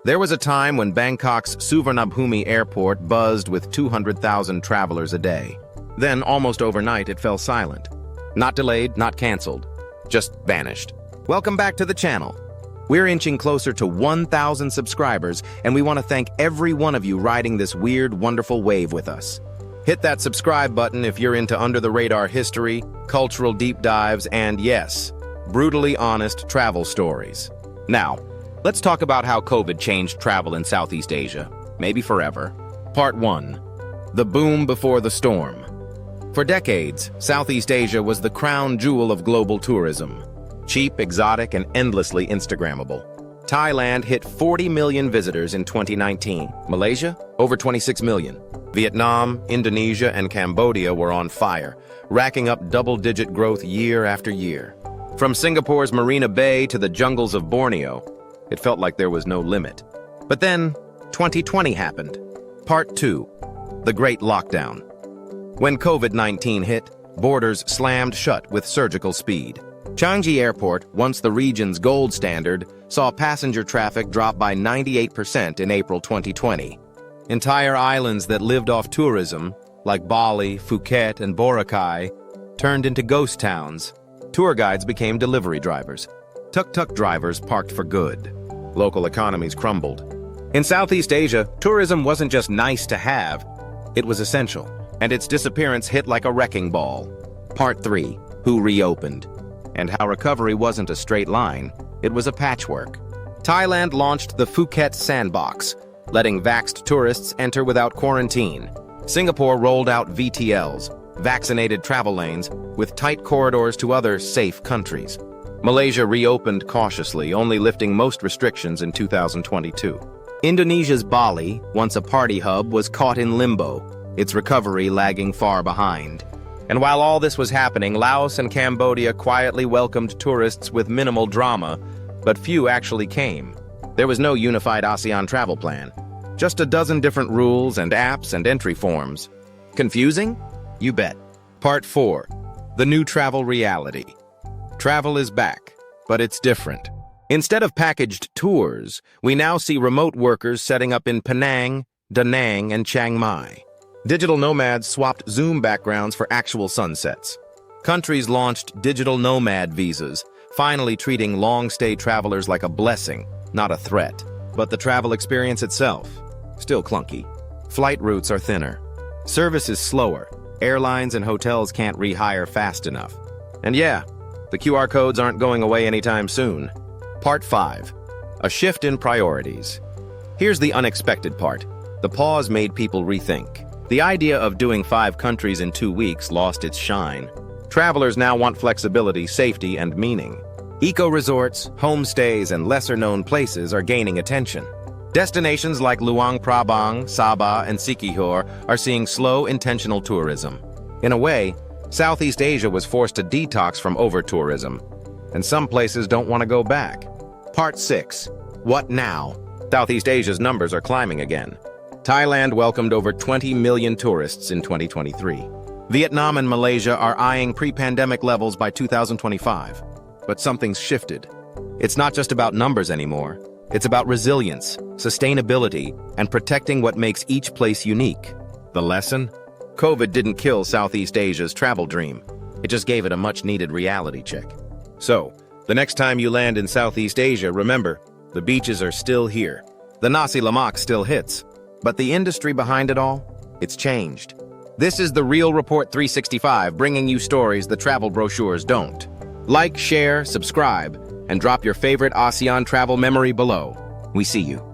There was a time when Bangkok's Suvarnabhumi airport buzzed with 200,000 travelers a day. Then, almost overnight, it fell silent. Not delayed, not canceled. Just vanished. Welcome back to the channel. We're inching closer to 1,000 subscribers, and we want to thank every one of you riding this weird, wonderful wave with us. Hit that subscribe button if you're into under-the-radar history, cultural deep dives, and yes, brutally honest travel stories. Now, let's talk about how COVID changed travel in Southeast Asia, maybe forever. Part 1. The boom before the storm. For decades, Southeast Asia was the crown jewel of global tourism. Cheap, exotic, and endlessly Instagrammable. Thailand hit 40 million visitors in 2019. Malaysia, over 26 million. Vietnam, Indonesia, and Cambodia were on fire, racking up double-digit growth year after year. From Singapore's Marina Bay to the jungles of Borneo, it felt like there was no limit. But then, 2020 happened. Part 2. The Great Lockdown. When COVID-19 hit, borders slammed shut with surgical speed. Changi Airport, once the region's gold standard, saw passenger traffic drop by 98% in April 2020. Entire islands that lived off tourism, like Bali, Phuket, and Boracay, turned into ghost towns. Tour guides became delivery drivers. Tuk-tuk drivers parked for good. Local economies crumbled. In Southeast Asia, tourism wasn't just nice to have, it was essential, and its disappearance hit like a wrecking ball. Part 3. Who reopened? And how recovery wasn't a straight line, it was a patchwork. Thailand launched the Phuket Sandbox, letting vaxxed tourists enter without quarantine. Singapore rolled out VTLs, vaccinated travel lanes, with tight corridors to other safe countries. Malaysia reopened cautiously, only lifting most restrictions in 2022. Indonesia's Bali, once a party hub, was caught in limbo, its recovery lagging far behind. And while all this was happening, Laos and Cambodia quietly welcomed tourists with minimal drama, but few actually came. There was no unified ASEAN travel plan. Just a dozen different rules and apps and entry forms. Confusing? You bet. Part 4. The new travel reality. Travel is back, but it's different. Instead of packaged tours, we now see remote workers setting up in Penang, Da Nang, and Chiang Mai. Digital nomads swapped Zoom backgrounds for actual sunsets. Countries launched digital nomad visas, finally treating long-stay travelers like a blessing, not a threat. But the travel experience itself, still clunky. Flight routes are thinner. Service is slower. Airlines and hotels can't rehire fast enough. And yeah, the QR codes aren't going away anytime soon. Part 5. A shift in priorities. Here's the unexpected part. The pause made people rethink. The idea of doing 5 countries in 2 weeks lost its shine. Travelers now want flexibility, safety, and meaning. Eco-resorts, homestays, and lesser-known places are gaining attention. Destinations like Luang Prabang, Sabah, and Siquijor are seeing slow, intentional tourism. In a way, Southeast Asia was forced to detox from over-tourism, and some places don't want to go back. Part 6. What now? Southeast Asia's numbers are climbing again. Thailand welcomed over 20 million tourists in 2023. Vietnam and Malaysia are eyeing pre-pandemic levels by 2025. But something's shifted. It's not just about numbers anymore. It's about resilience, sustainability, and protecting what makes each place unique. The lesson? COVID didn't kill Southeast Asia's travel dream. It just gave it a much-needed reality check. So, the next time you land in Southeast Asia, remember, the beaches are still here. The nasi lemak still hits. But the industry behind it all? It's changed. This is the Real Report 365, bringing you stories the travel brochures don't. Like, share, subscribe, and drop your favorite ASEAN travel memory below. We see you.